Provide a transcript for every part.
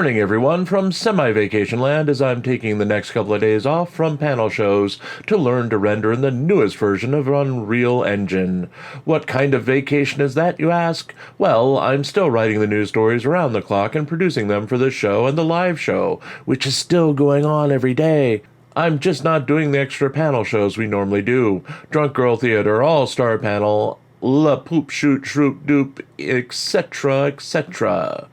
Morning, everyone, from semi-vacation land as I'm taking the next couple of days off from panel shows to learn to render in the newest version of Unreal Engine. What kind of vacation is that, you ask? Well, I'm still writing the news stories around the clock and producing them for this show and the live show, which is still going on every day. I'm just not doing the extra panel shows we normally do. Drunk Girl Theater, All-Star Panel, La Poop Shoot Shroop Doop, etc., etc.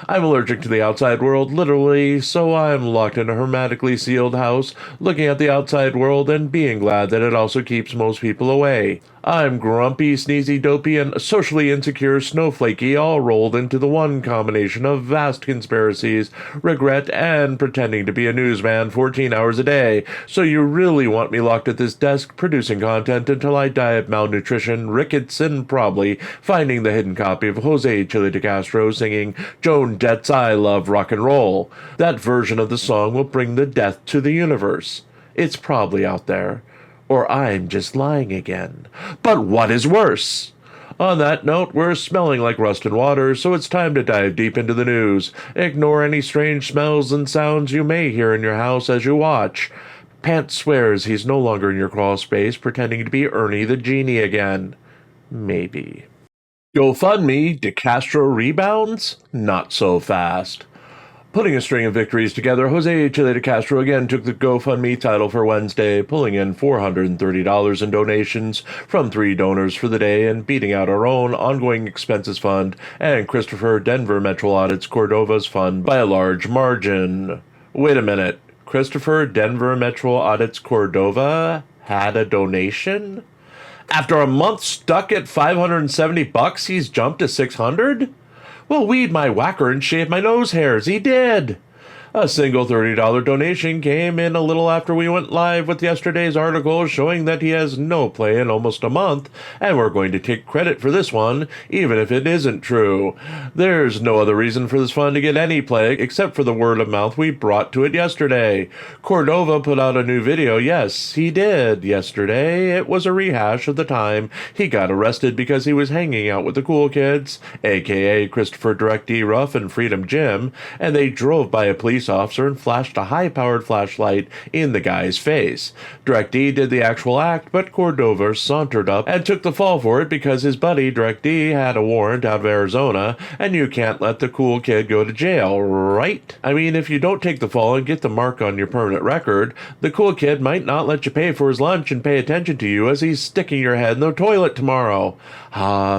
I'm allergic to the outside world, literally, so I'm locked in a hermetically sealed house, looking at the outside world and being glad that it also keeps most people away. I'm grumpy, sneezy, dopey, and socially insecure snowflakey, all rolled into the one combination of vast conspiracies, regret, and pretending to be a newsman 14 hours a day. So you really want me locked at this desk producing content until I die of malnutrition, rickets, and probably finding the hidden copy of Jose Chili DeCastro singing Joan Jett's I Love Rock and Roll. That version of the song will bring the death to the universe. It's probably out there. Or I'm just lying again. But what is worse? On that note, we're smelling like rust and water, so it's time to dive deep into the news. Ignore any strange smells and sounds you may hear in your house as you watch. Pants swears he's no longer in your crawl space pretending to be Ernie the Genie again. Maybe. GoFundMe, DeCastro Rebounds? Not so fast. Putting a string of victories together, Jose Chile DeCastro again took the GoFundMe title for Wednesday, pulling in $430 in donations from 3 donors for the day and beating out our own ongoing expenses fund and Christopher Denver Metro Audit's Cordova's fund by a large margin. Wait a minute, Christopher Denver Metro Audit's Cordova had a donation? After a month stuck at $570, he's jumped to $600? Well, weed my whacker and shave my nose hairs. He did. A single $30 donation came in a little after we went live with yesterday's article showing that he has no play in almost a month, and we're going to take credit for this one, even if it isn't true. There's no other reason for this fund to get any play except for the word of mouth we brought to it yesterday. Cordova put out a new video. Yes, he did. Yesterday, it was a rehash of the time he got arrested because he was hanging out with the cool kids, aka Christopher Direct D Ruff and Freedom Jim, and they drove by a police officer and flashed a high-powered flashlight in the guy's face. Direct D did the actual act, but Cordova sauntered up and took the fall for it because his buddy Direct D had a warrant out of Arizona, and you can't let the cool kid go to jail, right? I mean, if you don't take the fall and get the mark on your permanent record, the cool kid might not let you pay for his lunch and pay attention to you as he's sticking your head in the toilet tomorrow.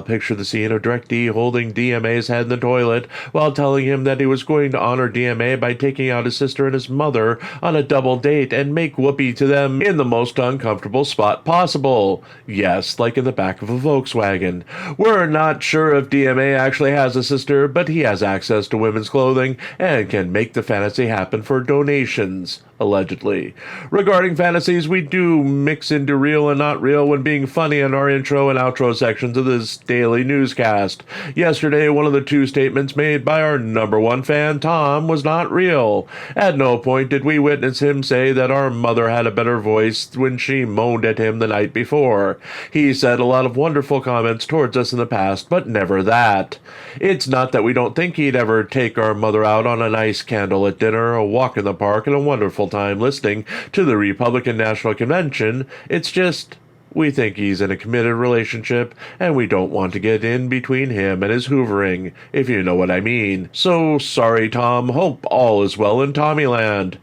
Picture the scene of Direct D holding DMA's head in the toilet while telling him that he was going to honor DMA by taking out his sister and his mother on a double date and make whoopee to them in the most uncomfortable spot possible. Yes, like in the back of a Volkswagen. We're not sure if DMA actually has a sister, but he has access to women's clothing and can make the fantasy happen for donations. Allegedly. Regarding fantasies, we do mix into real and not real when being funny in our intro and outro sections of this daily newscast. Yesterday, one of the 2 statements made by our #1 fan, Tom, was not real. At no point did we witness him say that our mother had a better voice when she moaned at him the night before. He said a lot of wonderful comments towards us in the past, but never that. It's not that we don't think he'd ever take our mother out on a nice candlelit dinner, a walk in the park, and a wonderful time listening to the Republican National Convention. It's just, we think he's in a committed relationship, and we don't want to get in between him and his hoovering, if you know what I mean. So, sorry, Tom. Hope all is well in Tommyland.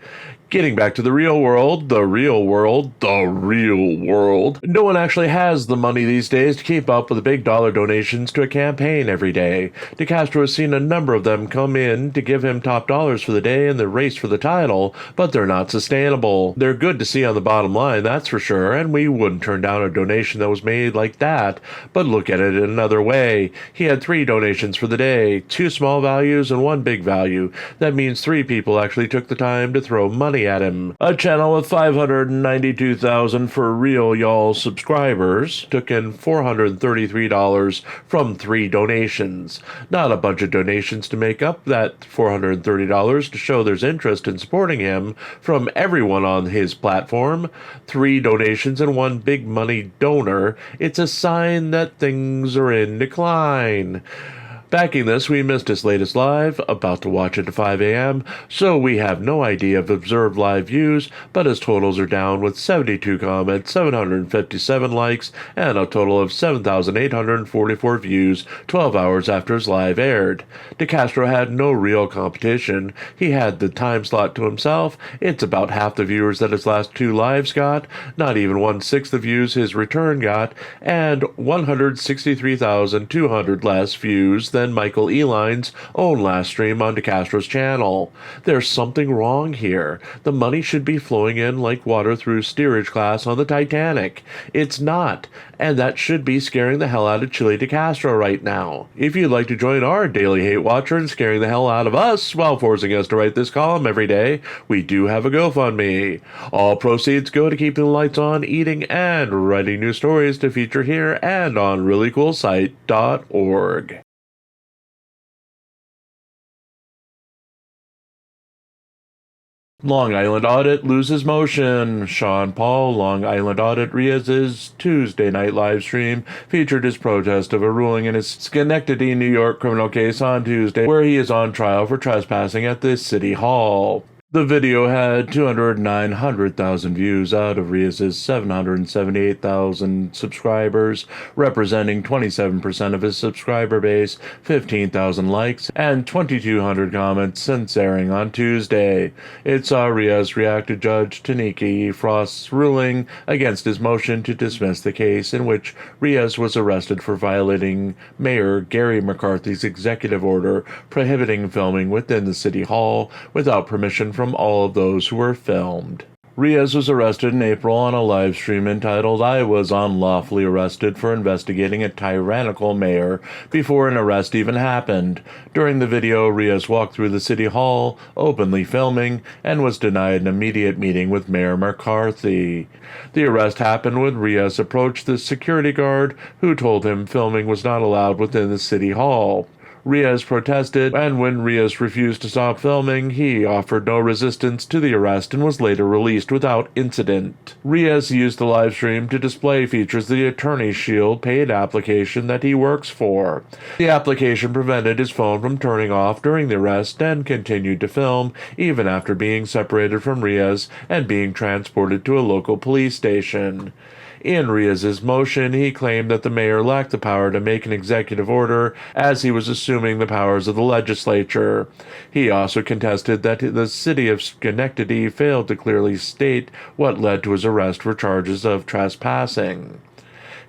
Getting back to the real world, no one actually has the money these days to keep up with the big dollar donations to a campaign every day. DeCastro has seen a number of them come in to give him top dollars for the day in the race for the title, but they're not sustainable. They're good to see on the bottom line, that's for sure, and we wouldn't turn down a donation that was made like that, but look at it in another way. He had 3 donations for the day, 2 small values and 1 big value. That means 3 people actually took the time to throw money at him. A channel with 592,000 for real y'all subscribers took in $433 from 3 donations. Not a bunch of donations to make up that $430 to show there's interest in supporting him from everyone on his platform. 3 donations and 1 big money donor. It's a sign that things are in decline. Backing this, we missed his latest live, about to watch it at 5 a.m., so we have no idea of observed live views, but his totals are down with 72 comments, 757 likes, and a total of 7,844 views 12 hours after his live aired. DeCastro had no real competition. He had the time slot to himself. It's about half the viewers that his last two lives got, not even 1/6 the views his return got, and 163,200 less views than Michael Ehline's own last stream on DeCastro's channel. There's something wrong here. The money should be flowing in like water through steerage glass on the Titanic. It's not, and that should be scaring the hell out of Chili DeCastro right now. If you'd like to join our daily hate watcher in scaring the hell out of us while forcing us to write this column every day, we do have a GoFundMe. All proceeds go to keeping the lights on, eating, and writing new stories to feature here and on ReallyCoolSite.org. Long Island Audit loses motion. Sean Paul, Long Island Audit Riaz's Tuesday night live stream featured his protest of a ruling in his Schenectady, New York criminal case on Tuesday, where he is on trial for trespassing at the city hall. The video had 209,000 views out of Riaz's 778,000 subscribers, representing 27% of his subscriber base, 15,000 likes, and 2,200 comments since airing on Tuesday. It saw Riaz react to Judge Tanika E. Frost's ruling against his motion to dismiss the case in which Riaz was arrested for violating Mayor Gary McCarthy's executive order prohibiting filming within the city hall without permission from all of those who were filmed. Riaz was arrested in April on a live stream entitled "I was unlawfully arrested for investigating a tyrannical mayor" before an arrest even happened. During the video, Riaz walked through the city hall, openly filming, and was denied an immediate meeting with Mayor McCarthy. The arrest happened when Riaz approached the security guard, who told him filming was not allowed within the city hall. Riaz protested, and when Riaz refused to stop filming, he offered no resistance to the arrest and was later released without incident. Riaz used the livestream to display features of the Attorney Shield paid application that he works for. The application prevented his phone from turning off during the arrest and continued to film even after being separated from Riaz and being transported to a local police station. In Riaz's motion, he claimed that the mayor lacked the power to make an executive order, as he was assuming the powers of the legislature. He also contested that the city of Schenectady failed to clearly state what led to his arrest for charges of trespassing.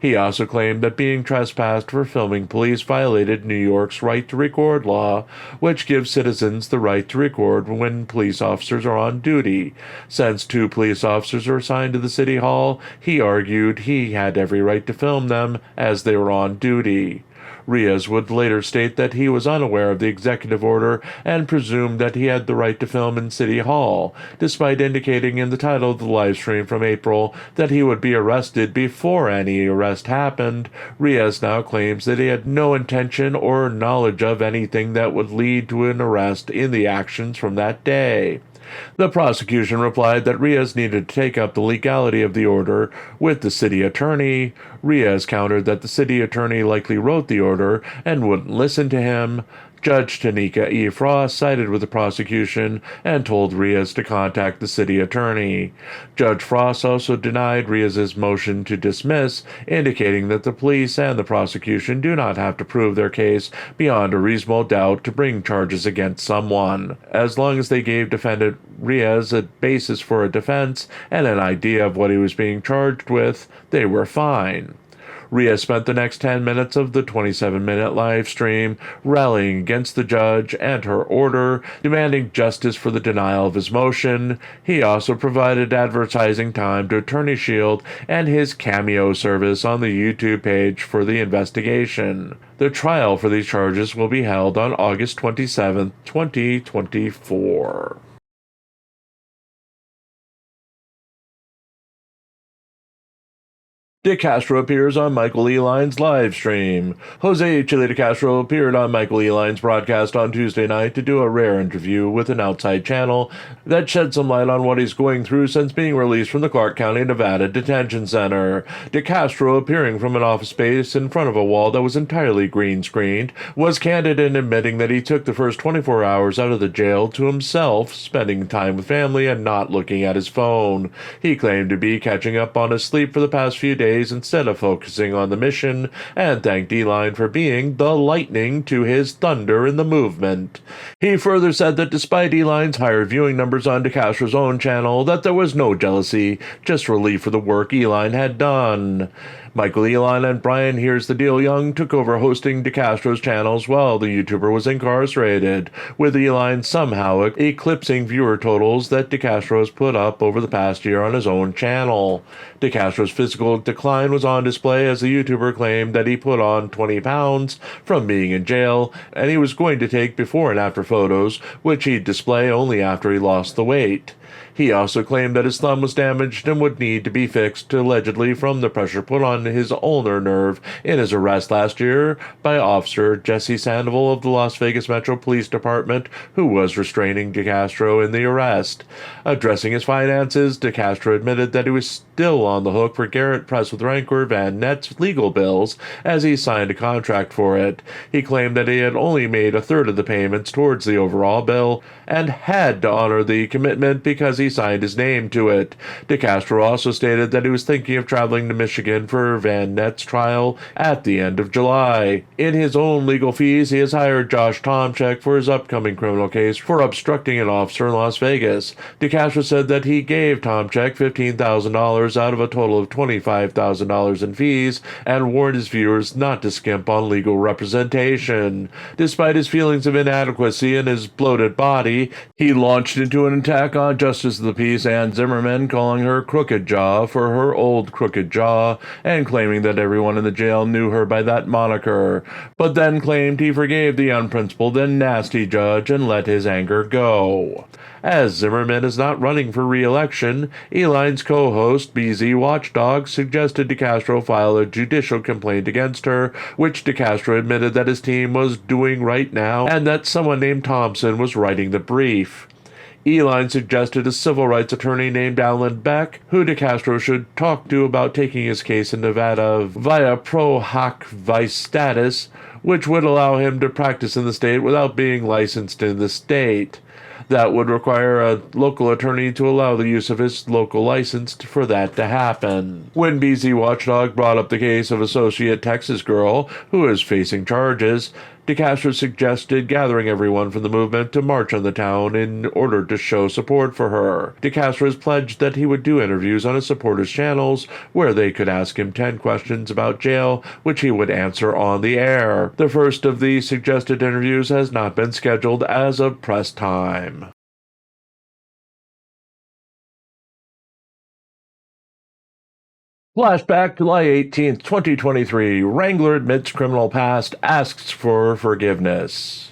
He also claimed that being trespassed for filming police violated New York's right to record law, which gives citizens the right to record when police officers are on duty. Since 2 police officers are assigned to the city hall, he argued he had every right to film them as they were on duty. Riaz would later state that he was unaware of the executive order and presumed that he had the right to film in City Hall, despite indicating in the title of the livestream from April that he would be arrested before any arrest happened. Riaz now claims that he had no intention or knowledge of anything that would lead to an arrest in the actions from that day. The prosecution replied that Riaz needed to take up the legality of the order with the city attorney. Riaz countered that the city attorney likely wrote the order and wouldn't listen to him. Judge Tanika E. Frost sided with the prosecution and told Riaz to contact the city attorney. Judge Frost also denied Riaz's motion to dismiss, indicating that the police and the prosecution do not have to prove their case beyond a reasonable doubt to bring charges against someone. As long as they gave defendant Riaz a basis for a defense and an idea of what he was being charged with, they were fine. Riaz spent the next 10 minutes of the 27-minute live stream rallying against the judge and her order, demanding justice for the denial of his motion. He also provided advertising time to Attorney Shield and his Cameo service on the YouTube page for the investigation. The trial for these charges will be held on August 27, 2024. DeCastro appears on Michael Ehline's Livestream. Jose Chile DeCastro appeared on Michael Ehline's broadcast on Tuesday night to do a rare interview with an outside channel that shed some light on what he's going through since being released from the Clark County, Nevada Detention Center. DeCastro, appearing from an office space in front of a wall that was entirely green-screened, was candid in admitting that he took the first 24 hours out of the jail to himself, spending time with family and not looking at his phone. He claimed to be catching up on his sleep for the past few days instead of focusing on the mission, and thanked Ehline for being the lightning to his thunder in the movement. He further said that despite Ehline's higher viewing numbers on DeCastro's own channel, that there was no jealousy, just relief for the work Ehline had done. Michael Ehline and Brian Here's the Deal Young took over hosting DeCastro's channels while the YouTuber was incarcerated, with Ehline somehow eclipsing viewer totals that DeCastro has put up over the past year on his own channel. DeCastro's physical decline was on display as the YouTuber claimed that he put on 20 pounds from being in jail, and he was going to take before and after photos, which he'd display only after he lost the weight. He also claimed that his thumb was damaged and would need to be fixed, allegedly from the pressure put on his ulnar nerve in his arrest last year by Officer Jesse Sandoval of the Las Vegas Metro Police Department, who was restraining DeCastro in the arrest. Addressing his finances, DeCastro admitted that he was still on the hook for Garrett Press with Wrangler Van Net's legal bills as he signed a contract for it. He claimed that he had only made a third of the payments towards the overall bill and had to honor the commitment because he signed his name to it. DeCastro also stated that he was thinking of traveling to Michigan for Van Net's trial at the end of July. In his own legal fees, he has hired Josh Tomczyk for his upcoming criminal case for obstructing an officer in Las Vegas. DeCastro said that he gave Tomczyk $15,000 out of a total of $25,000 in fees and warned his viewers not to skimp on legal representation. Despite his feelings of inadequacy in his bloated body, he launched into an attack on Justice of the Peace Ann Zimmerman, calling her Crooked Jaw for her old crooked jaw and claiming that everyone in the jail knew her by that moniker, but then claimed he forgave the unprincipled and nasty judge and let his anger go. As Zimmerman is not running for re-election, Ehline's co-host, BZ Watchdog, suggested DeCastro file a judicial complaint against her, which DeCastro admitted that his team was doing right now and that someone named Thompson was writing the brief. Ehline suggested a civil rights attorney named Alan Beck, who DeCastro should talk to about taking his case in Nevada via pro hac vice status, which would allow him to practice in the state without being licensed in the state. That would require a local attorney to allow the use of his local license for that to happen. When BZ Watchdog brought up the case of Associate Texas girl, who is facing charges, DeCastro suggested gathering everyone from the movement to march on the town in order to show support for her. DeCastro has pledged that he would do interviews on his supporters' channels where they could ask him 10 questions about jail, which he would answer on the air. The first of the suggested interviews has not been scheduled as of press time. Flashback July 18th, 2023. Wrangler admits criminal past, asks for forgiveness.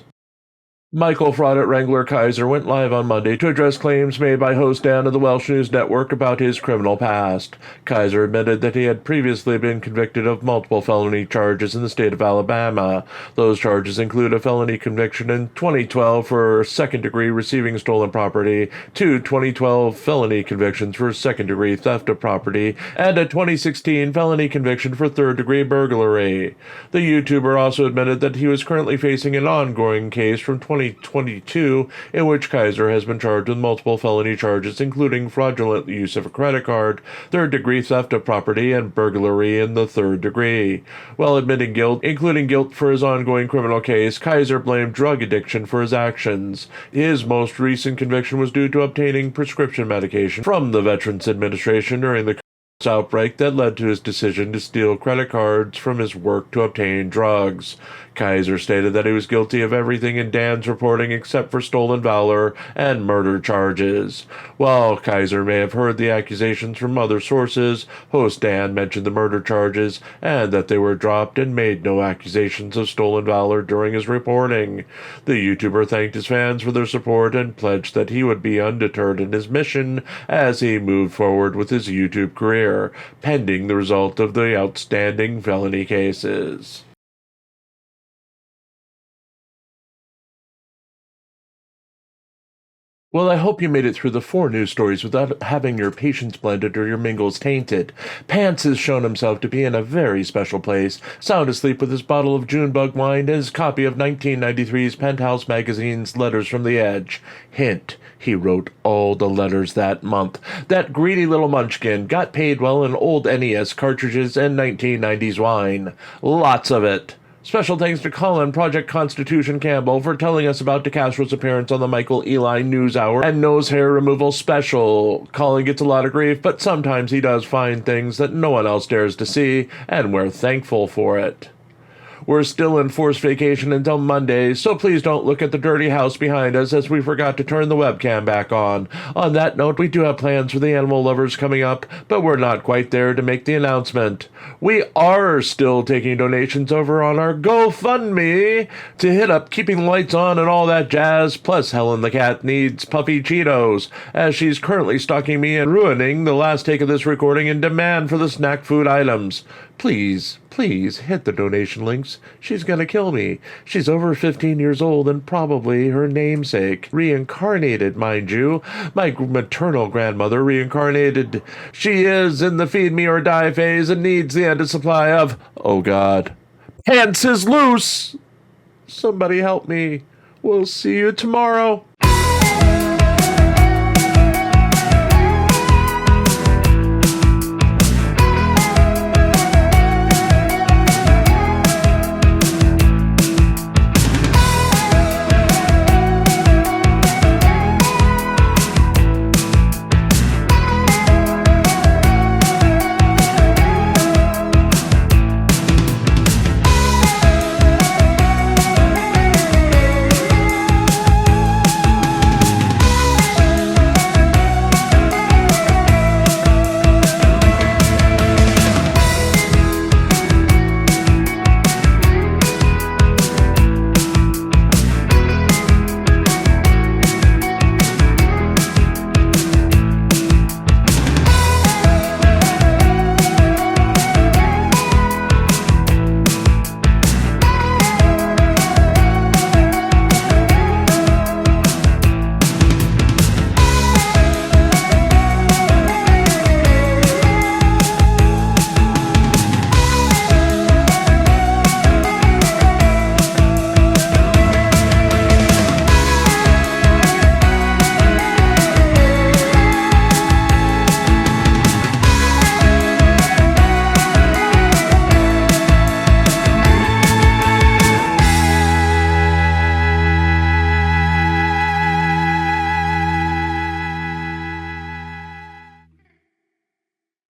Michael Fraud at Wrangler Kaiser went live on Monday to address claims made by host Dan of the Welsh News Network about his criminal past. Kaiser admitted that he had previously been convicted of multiple felony charges in the state of Alabama. Those charges include a felony conviction in 2012 for second-degree receiving stolen property, 2 2012 felony convictions for second-degree theft of property, and a 2016 felony conviction for third-degree burglary. The YouTuber also admitted that he was currently facing an ongoing case from 2022 in which Kaiser has been charged with multiple felony charges including fraudulent use of a credit card, third-degree theft of property, and burglary in the third degree. While admitting guilt, including guilt for his ongoing criminal case, Kaiser blamed drug addiction for his actions. His most recent conviction was due to obtaining prescription medication from the Veterans Administration during the outbreak that led to his decision to steal credit cards from his work to obtain drugs. Kaiser stated that he was guilty of everything in Dan's reporting except for stolen valor and murder charges. While Kaiser may have heard the accusations from other sources, host Dan mentioned the murder charges and that they were dropped and made no accusations of stolen valor during his reporting. The YouTuber thanked his fans for their support and pledged that he would be undeterred in his mission as he moved forward with his YouTube career. care, pending the result of the outstanding felony cases. Well, I hope you made it through the 4 news stories without having your patience blended or your mingles tainted. Pants has shown himself to be in a very special place, sound asleep with his bottle of Junebug wine and his copy of 1993's Penthouse magazine's Letters from the Edge. Hint, he wrote all the letters that month. That greedy little munchkin got paid well in old NES cartridges and 1990s wine. Lots of it. Special thanks to Colin Project Constitution Campbell for telling us about DeCastro's appearance on the Michael Ehline News Hour and Nose Hair Removal Special. Colin gets a lot of grief, but sometimes he does find things that no one else dares to see, and we're thankful for it. We're still in forced vacation until Monday, so please don't look at the dirty house behind us as we forgot to turn the webcam back on. On that note, we do have plans for the animal lovers coming up, but we're not quite there to make the announcement. We are still taking donations over on our GoFundMe to hit up keeping the lights on and all that jazz, plus Helen the cat needs puffy Cheetos, as she's currently stalking me and ruining the last take of this recording in demand for the snack food items. Please hit the donation links. She's gonna kill me. She's over 15 years old and probably her namesake. Reincarnated, mind you. My maternal grandmother reincarnated. She is in the feed me or die phase and needs the ended supply of, oh God, pants is loose. Somebody help me. We'll see you tomorrow.